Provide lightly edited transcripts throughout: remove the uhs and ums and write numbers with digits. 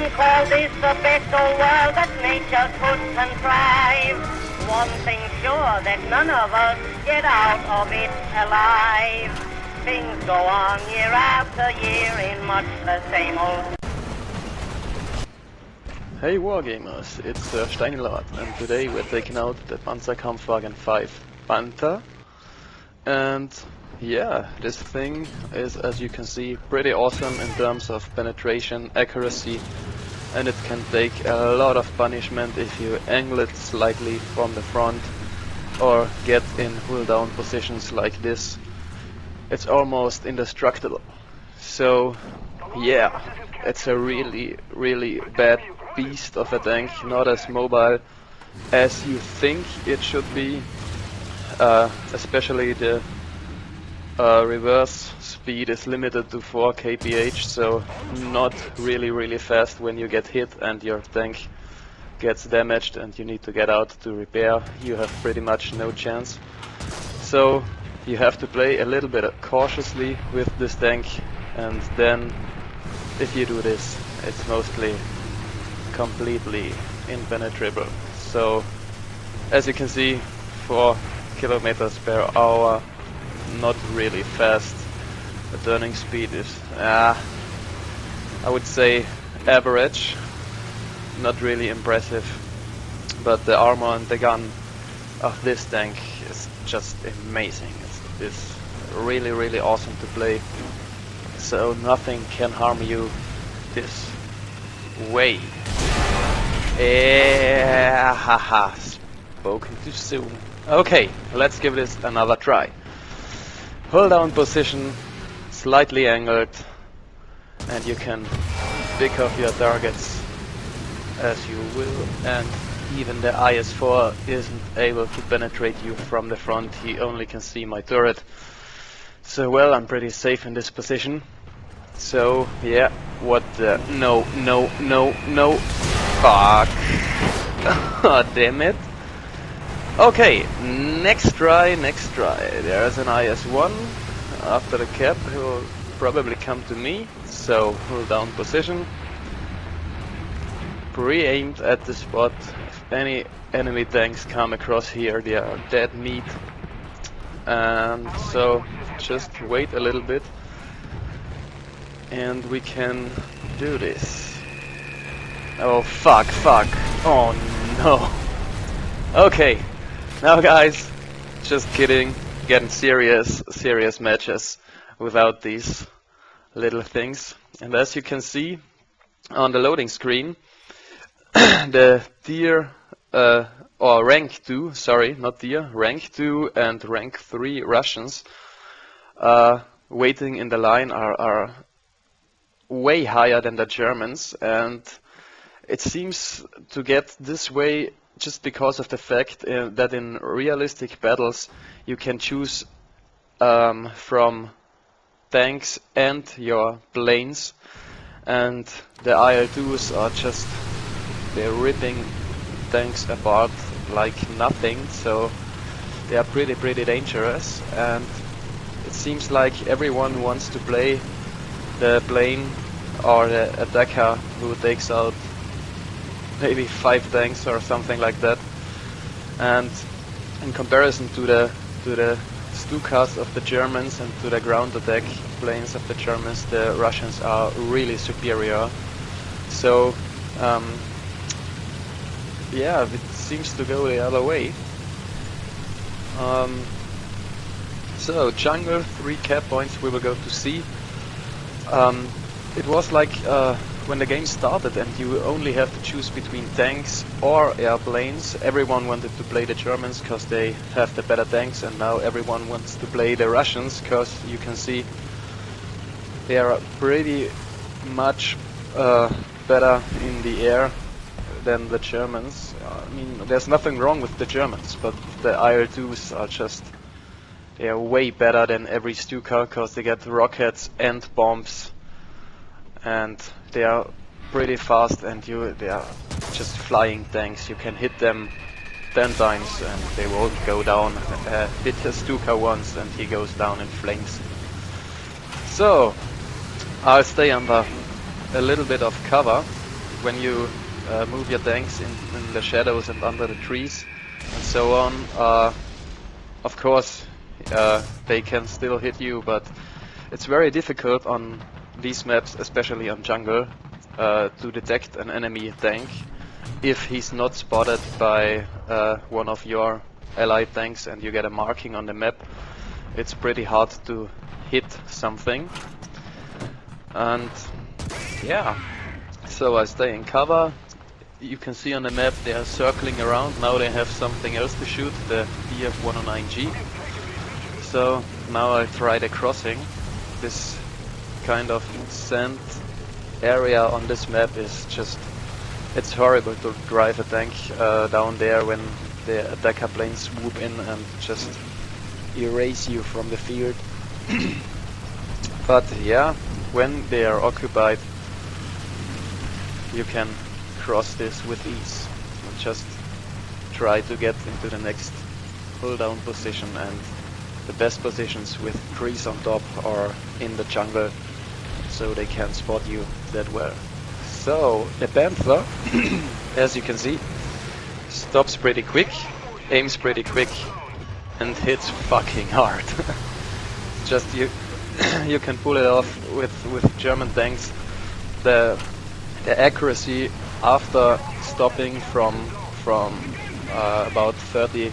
Some call this the best old world that nature could contrive. One thing sure, that none of us get out of it alive. Things go on year after year in much the same old. Hey Wargamers, it's Steinlord, and today we're taking out the Panzerkampfwagen 5 Panther. And yeah, this thing is, as you can see, pretty awesome in terms of penetration, accuracy, and it can take a lot of punishment if you angle it slightly from the front or get in hull down positions like this. It's almost indestructible. So yeah, it's a really bad beast of a tank, not as mobile as you think it should be, especially the reverse speed is limited to 4 kph, so not really fast when you get hit and your tank gets damaged and you need to get out to repair. You have pretty much no chance. So you have to play a little bit cautiously with this tank, and then if you do this, it's mostly completely impenetrable. So as you can see, 4 kilometers per hour, not really fast. The turning speed is I would say average, not really impressive, but the armor and the gun of this tank is just amazing. It's really awesome to play, so nothing can harm you this way. Haha, spoken too soon. Okay, let's give this another try. Hold down position, slightly angled, and you can pick off your targets as you will, and even the IS-4 isn't able to penetrate you from the front. He only can see my turret. So well, I'm pretty safe in this position. So yeah, what the... No. Fuck. Oh, damn it. Okay, next try. There's an IS-1 after the cap. He will probably come to me. So hold down position. Pre-aimed at the spot. If any enemy tanks come across here, they are dead meat. And so just wait a little bit, and we can do this. Oh fuck. Oh no. Okay. Now guys, just kidding. Getting serious matches without these little things. And as you can see on the loading screen, the tier or rank 2, sorry, not tier, rank 2 and rank 3 Russians waiting in the line are way higher than the Germans, and it seems to get this way just because of the fact that in realistic battles you can choose from tanks and your planes, and the IL-2s are just, they're ripping tanks apart like nothing, so they are pretty dangerous, and it seems like everyone wants to play the plane or the attacker who takes out maybe 5 tanks or something like that. And in comparison to the Stukas of the Germans and to the ground attack planes of the Germans, the Russians are really superior. So yeah, it seems to go the other way. So jungle, 3 cap points, we will go to C. It was like when the game started and you only have to choose between tanks or airplanes. Everyone wanted to play the Germans because they have the better tanks, and now everyone wants to play the Russians because you can see they are pretty much better in the air than the Germans. I mean, there's nothing wrong with the Germans, but the IL-2s are just, they are way better than every Stuka because they get rockets and bombs, and they are pretty fast, and they are just flying tanks. You can hit them 10 times and they won't go down. Hit a Stuka once and he goes down in flames. So I'll stay under a little bit of cover when you move your tanks in the shadows and under the trees and so on, of course they can still hit you, but it's very difficult on these maps, especially on jungle, to detect an enemy tank if he's not spotted by one of your allied tanks and you get a marking on the map. It's pretty hard to hit something. And yeah, so I stay in cover. You can see on the map they are circling around. Now they have something else to shoot, the DF-109G. So now I try the crossing. This kind of sand area on this map is just, it's horrible to drive a tank down there when the attacker planes swoop in and just erase you from the field. But yeah, when they are occupied, you can cross this with ease and just try to get into the next pull down position, and the best positions with trees on top or in the jungle, so they can't spot you that well. So the Panther, as you can see, stops pretty quick, aims pretty quick, and hits fucking hard. Just you can pull it off with German tanks. The accuracy after stopping from about 30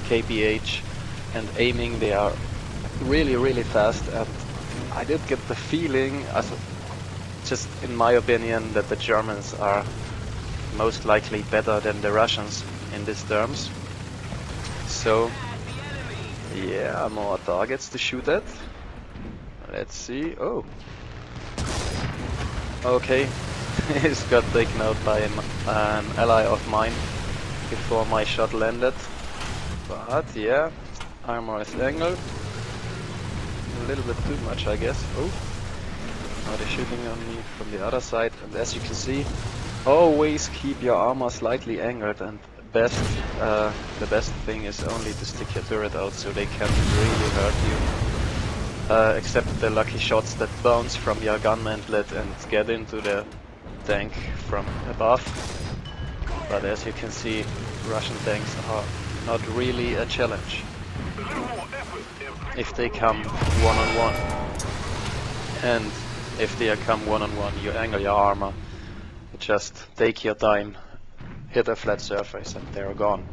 kph and aiming, they are really fast, and I did get the feeling, as just in my opinion, that the Germans are most likely better than the Russians in these terms. So yeah, more targets to shoot at. Let's see. Oh, okay. He's got taken out by an ally of mine before my shot landed. But yeah, armor is angled. A little bit too much, I guess. Oh, now they're shooting on me from the other side. And as you can see, always keep your armor slightly angled, and the best thing is only to stick your turret out so they can't really hurt you. Except the lucky shots that bounce from your gun mantlet and get into the tank from above. But as you can see, Russian tanks are not really a challenge if they come one-on-one. And if they come one-on-one, you angle your armor, just take your time, hit a flat surface, and they're gone.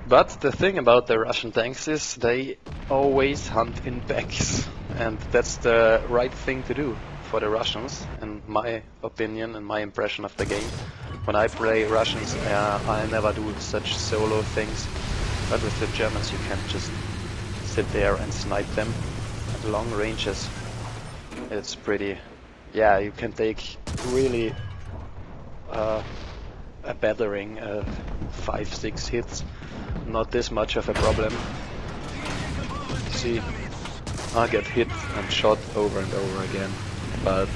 But the thing about the Russian tanks is they always hunt in packs, and that's the right thing to do for the Russians, in my opinion and my impression of the game. When I play Russians, I never do such solo things, but with the Germans you can just sit there and snipe them at long ranges. It's pretty, yeah, you can take really a battering, 5-6 hits, not this much of a problem. See, I get hit and shot over and over again, but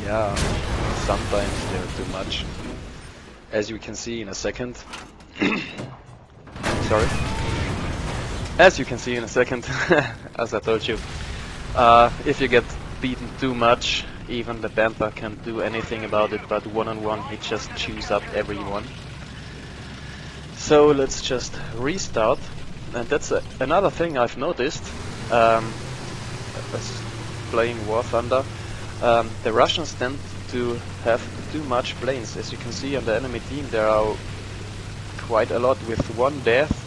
yeah, sometimes they're too much. As you can see in a second, sorry, as you can see in a second, as I told you, if you get beaten too much, even the Panther can't do anything about it, but one-on-one he just chews up everyone. So let's just restart, and that's another thing I've noticed, as playing War Thunder. The Russians tend to have too much planes. As you can see on the enemy team, there are quite a lot with one death,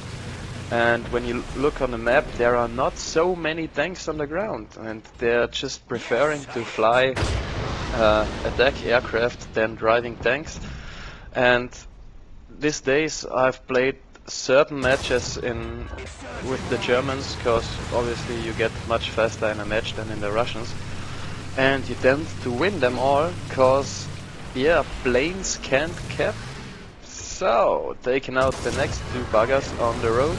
and when you look on the map, there are not so many tanks on the ground, and they're just preferring to fly attack aircraft than driving tanks. And these days I've played certain matches with the Germans, because obviously you get much faster in a match than in the Russians, and you tend to win them all, because yeah, planes can't cap. So taking out the next two buggers on the road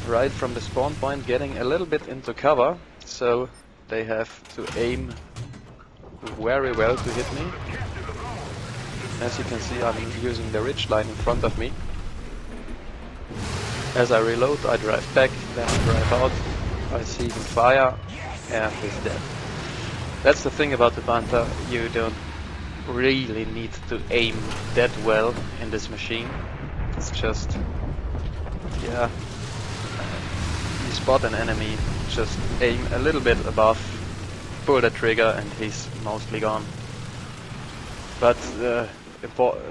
right from the spawn point, getting a little bit into cover, so they have to aim very well to hit me. As you can see, I'm using the ridge line in front of me. As I reload, I drive back, then I drive out, I see him fire, and he's dead. That's the thing about the Panther, you don't really need to aim that well in this machine. It's just, yeah, you spot an enemy, just aim a little bit above, pull the trigger and he's mostly gone. But the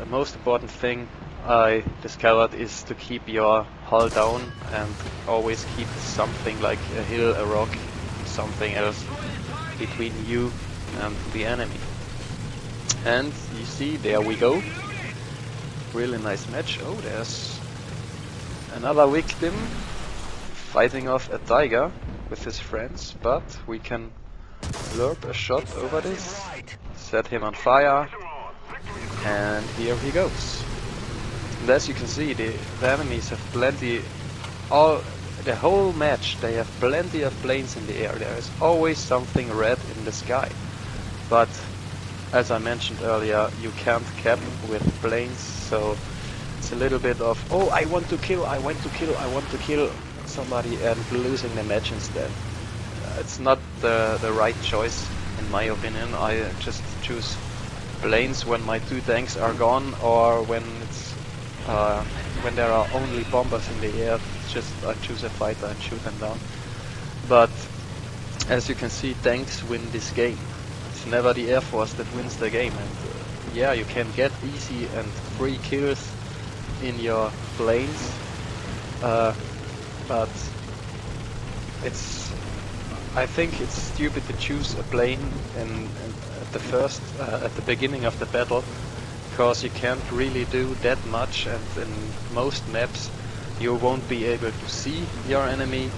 most important thing I discovered is to keep your hull down and always keep something like a hill, a rock, something else between you and the enemy. And you see, there we go. Really nice match. Oh, there's another victim fighting off a tiger with his friends, but we can lurp a shot over this, set him on fire, and here he goes. And as you can see, the enemies have plenty, the whole match they have plenty of planes in the air. There is always something red in the sky. But as I mentioned earlier, you can't cap with planes, so it's a little bit of, oh, I want to kill somebody and losing the match instead. It's not the right choice in my opinion. I just choose planes when my 2 tanks are gone, or when it's when there are only bombers in the air. Just I choose a fighter and shoot them down. But as you can see, tanks win this game. It's never the Air Force that wins the game, and yeah, you can get easy and free kills in your planes, but I think it's stupid to choose a plane at the beginning of the battle, because you can't really do that much, and in most maps you won't be able to see your enemy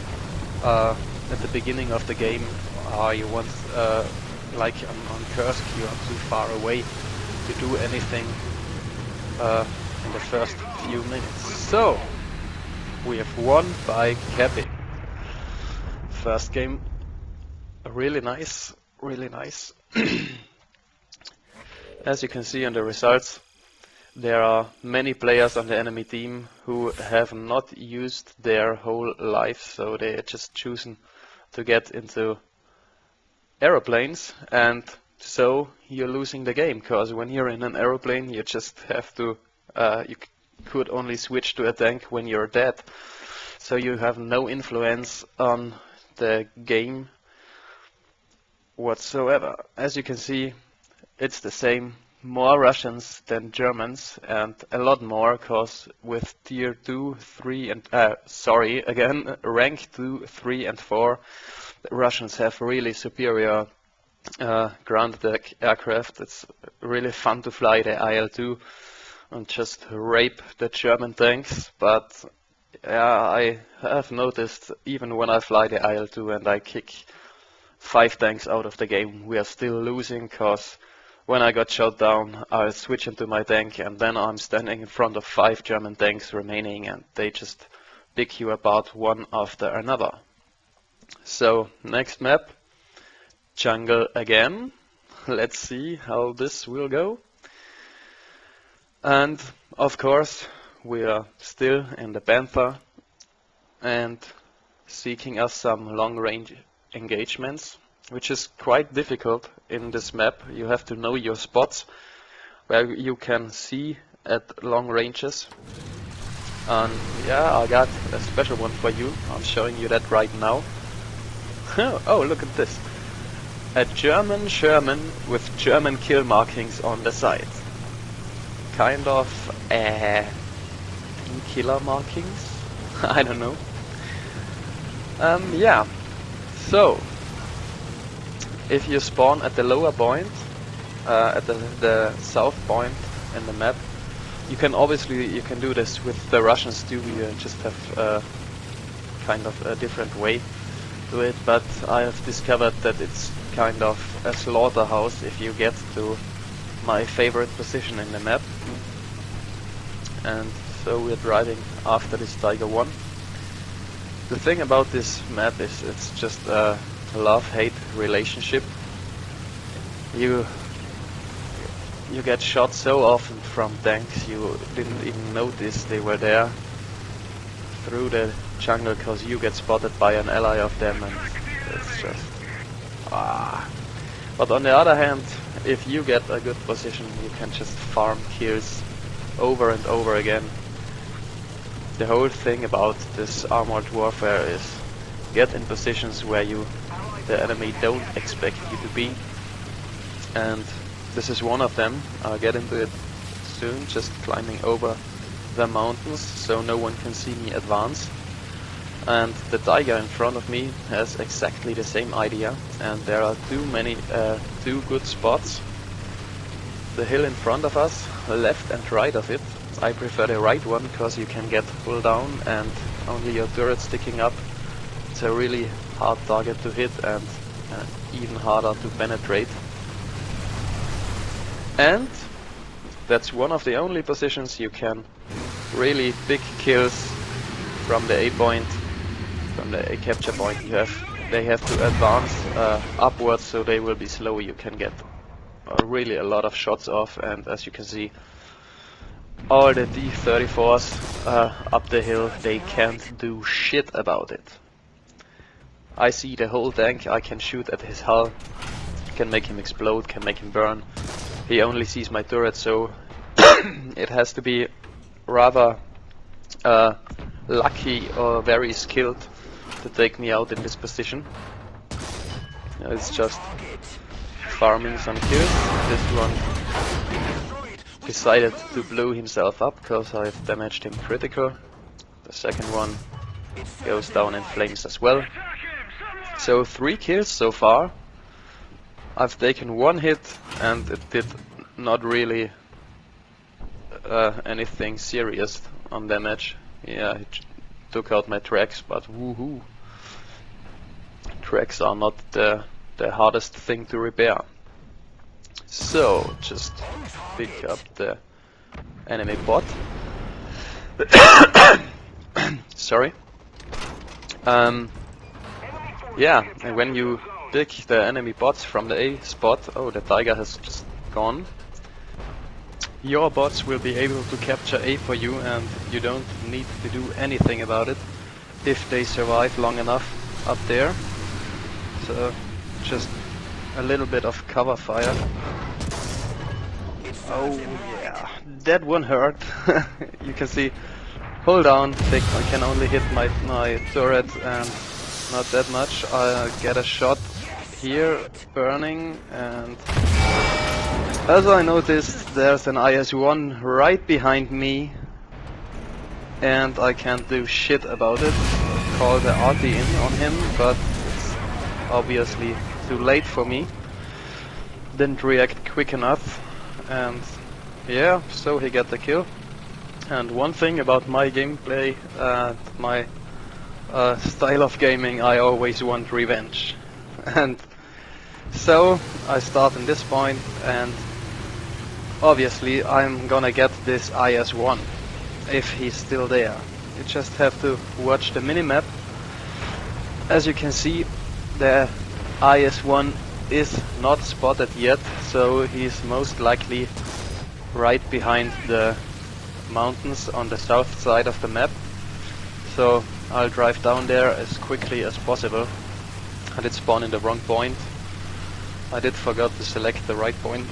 at the beginning of the game. You want, like on Kursk, you are too far away to do anything in the first few minutes. So we have won by capping. First game, really nice, really nice. As you can see on the results, there are many players on the enemy team who have not used their whole life, so they are just choosing to get into aeroplanes, and so you're losing the game, because when you're in an aeroplane you just have to, you could only switch to a tank when you're dead, so you have no influence on the game whatsoever. As you can see, it's the same, more Russians than Germans, and a lot more, because with tier 2, 3 and rank 2, 3 and 4, the Russians have really superior ground aircraft. It's really fun to fly the IL-2 and just rape the German tanks, but yeah, I have noticed even when I fly the IL-2 and I kick 5 tanks out of the game, we are still losing, because when I got shot down, I switch into my tank and then I'm standing in front of 5 German tanks remaining, and they just pick you apart one after another. So next map, jungle again. Let's see how this will go. And of course we are still in the Panther and seeking us some long range engagements, which is quite difficult in this map. You have to know your spots where you can see at long ranges. And yeah, I got a special one for you. I'm showing you that right now. Oh, look at this. A German Sherman with German kill markings on the side. Kind of killer markings? I don't know. Yeah. So if you spawn at the lower point, at the south point in the map, you can do this with the Russians too. You just have kind of a different way to it, but I have discovered that it's kind of a slaughterhouse if you get to my favorite position in the map. And so we're driving after this Tiger 1. The thing about this map is it's just a love-hate relationship. You get shot so often from tanks you didn't even notice they were there through the jungle, because you get spotted by an ally of them, and it's just but on the other hand, if you get a good position, you can just farm kills over and over again. The whole thing about this armored warfare is get in positions where the enemy don't expect you to be, and this is one of them. I'll get into it soon, just climbing over the mountains so no one can see me advance. And the tiger in front of me has exactly the same idea, and there are two good spots. The hill in front of us, left and right of it. I prefer the right one because you can get pulled down and only your turret sticking up. It's a really hard target to hit and even harder to penetrate. And that's one of the only positions you can really big kills from the A point, from the A capture point. They have to advance upwards, so they will be slow. You can get really a lot of shots off, and as you can see, all the D-34s up the hill, they can't do shit about it. I see the whole tank, I can shoot at his hull, can make him explode, can make him burn. He only sees my turret, so it has to be rather lucky or very skilled to take me out in this position. It's just farming some kills. This one decided to blow himself up because I've damaged him critical. The second one goes down in flames as well. So 3 kills so far. I've taken 1 hit and it did not really anything serious on damage. Yeah, it took out my tracks, but woohoo! Tracks are not the hardest thing to repair. So, just pick up the enemy bot. Sorry. Yeah, and when you pick the enemy bots from the A spot, oh, the tiger has just gone. Your bots will be able to capture A for you, and you don't need to do anything about it if they survive long enough up there. So, just a little bit of cover fire. Oh yeah, that one hurt. You can see, hold on, I can only hit my turret and not that much. I'll get a shot here, burning, and as I noticed, there's an IS-1 right behind me and I can't do shit about it. Call the RT in on him, but it's obviously too late for me. Didn't react quick enough, and yeah, so he got the kill. And one thing about my gameplay, my style of gaming, I always want revenge. And so I start in this point, and obviously I'm gonna get this IS-1 if he's still there. You just have to watch the minimap. As you can see, the IS-1 is not spotted yet, so he's most likely right behind the mountains on the south side of the map. So I'll drive down there as quickly as possible. I did spawn in the wrong point. I did forget to select the right point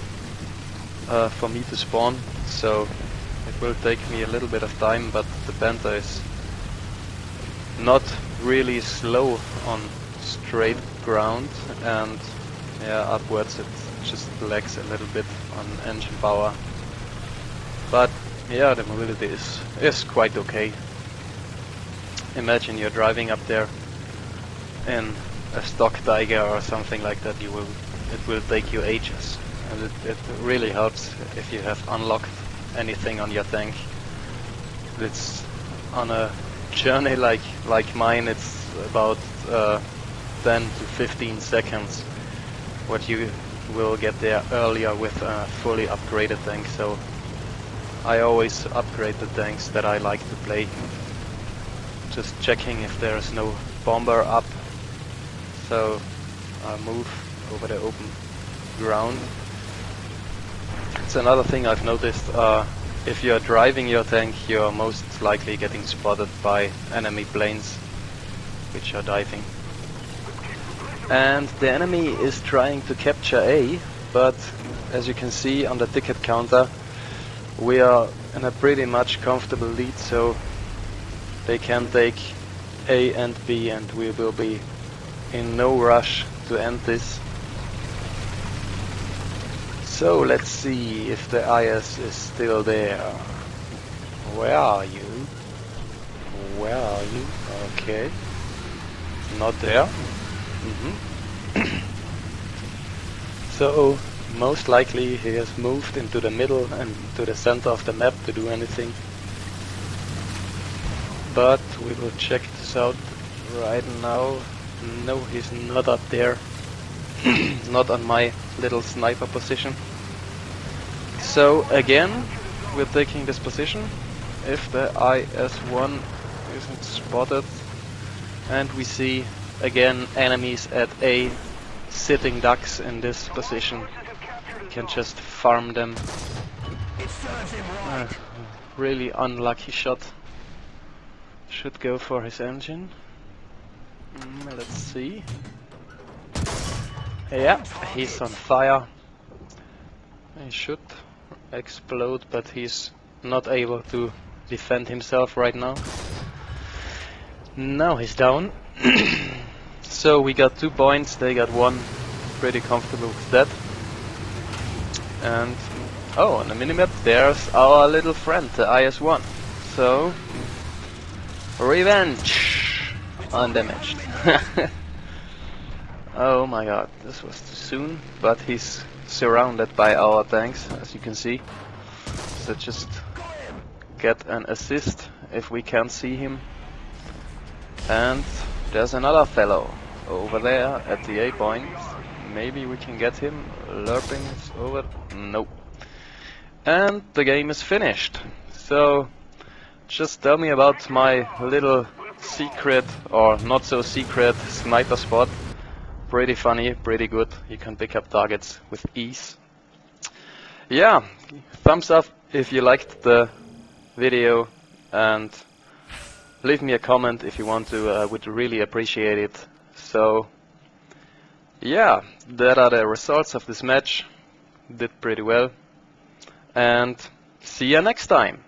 for me to spawn, so it will take me a little bit of time, but the Panther is not really slow on straight ground, and yeah, upwards it just lags a little bit on engine power. But yeah, the mobility is quite okay. Imagine you're driving up there in a stock Tiger or something like that. It will take you ages, and it really helps if you have unlocked anything on your tank. It's on a journey like mine, it's about 10 to 15 seconds what you will get there earlier with a fully upgraded tank. So I always upgrade the tanks that I like to play, just checking if there is no bomber up, so I move over the open ground. It's another thing I've noticed, if you're driving your tank, you're most likely getting spotted by enemy planes which are diving. And the enemy is trying to capture A, but as you can see on the ticket counter, we are in a pretty much comfortable lead, so they can take A and B, and we will be in no rush to end this. So let's see if the IS is still there. Where are you? Where are you? Okay. Not there. So most likely he has moved into the middle and to the center of the map to do anything. But we will check this out right now. No, he's not up there. Not on my little sniper position. So again, we're taking this position if the IS-1 isn't spotted, and we see again enemies at A, sitting ducks in this position. You can just farm them. Really unlucky shot. Should go for his engine. Let's see. Yeah, he's on fire. He should explode, but he's not able to defend himself right now. Now he's down. So we got 2 points, they got 1. Pretty comfortable with that. And oh, on the minimap there's our little friend, the IS-1. So revenge undamaged. Oh my god, this was too soon, but he's surrounded by our tanks, as you can see. So just get an assist if we can't see him. And there's another fellow over there at the A point. Maybe we can get him. Lurping is over. Nope. And the game is finished. So just tell me about my little secret or not so secret sniper spot. Pretty funny, pretty good. You can pick up targets with ease. Yeah, thumbs up if you liked the video, and leave me a comment if you want to. I would really appreciate it. So yeah, that are the results of this match. Did pretty well, and see ya next time.